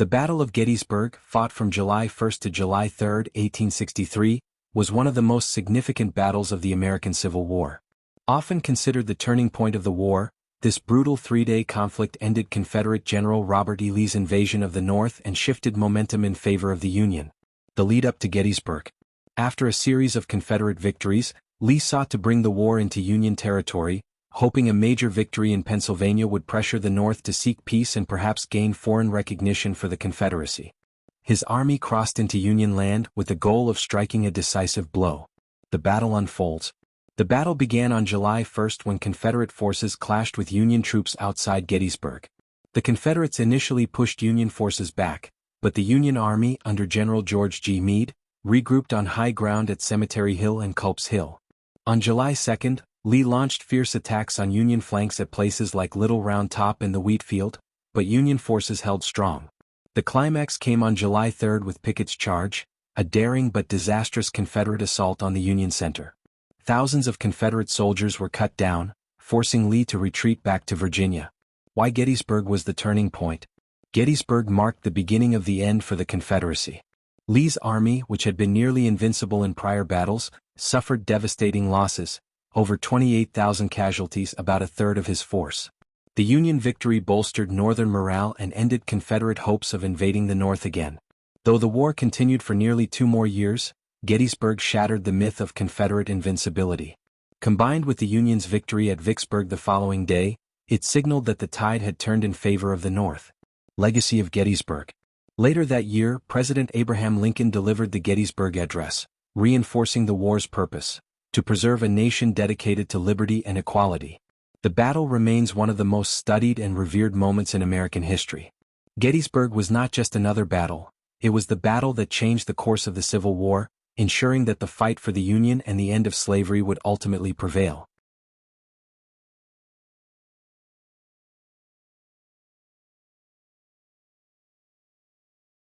The Battle of Gettysburg, fought from July 1 to July 3, 1863, was one of the most significant battles of the American Civil War. Often considered the turning point of the war, this brutal three-day conflict ended Confederate General Robert E. Lee's invasion of the North and shifted momentum in favor of the Union. The lead-up to Gettysburg. After a series of Confederate victories, Lee sought to bring the war into Union territory, hoping a major victory in Pennsylvania would pressure the North to seek peace and perhaps gain foreign recognition for the Confederacy. His army crossed into Union land with the goal of striking a decisive blow. The battle unfolds. The battle began on July 1 when Confederate forces clashed with Union troops outside Gettysburg. The Confederates initially pushed Union forces back, but the Union Army, under General George G. Meade, regrouped on high ground at Cemetery Hill and Culp's Hill. On July 2, Lee launched fierce attacks on Union flanks at places like Little Round Top and the Wheat Field, but Union forces held strong. The climax came on July 3 with Pickett's charge, a daring but disastrous Confederate assault on the Union center. Thousands of Confederate soldiers were cut down, forcing Lee to retreat back to Virginia. Why Gettysburg was the turning point? Gettysburg marked the beginning of the end for the Confederacy. Lee's army, which had been nearly invincible in prior battles, suffered devastating losses, over 28,000 casualties, about a third of his force. The Union victory bolstered Northern morale and ended Confederate hopes of invading the North again. Though the war continued for nearly 2 more years, Gettysburg shattered the myth of Confederate invincibility. Combined with the Union's victory at Vicksburg the following day, it signaled that the tide had turned in favor of the North. Legacy of Gettysburg. Later that year, President Abraham Lincoln delivered the Gettysburg Address, reinforcing the war's purpose: to preserve a nation dedicated to liberty and equality. The battle remains one of the most studied and revered moments in American history. Gettysburg was not just another battle, it was the battle that changed the course of the Civil War, ensuring that the fight for the Union and the end of slavery would ultimately prevail.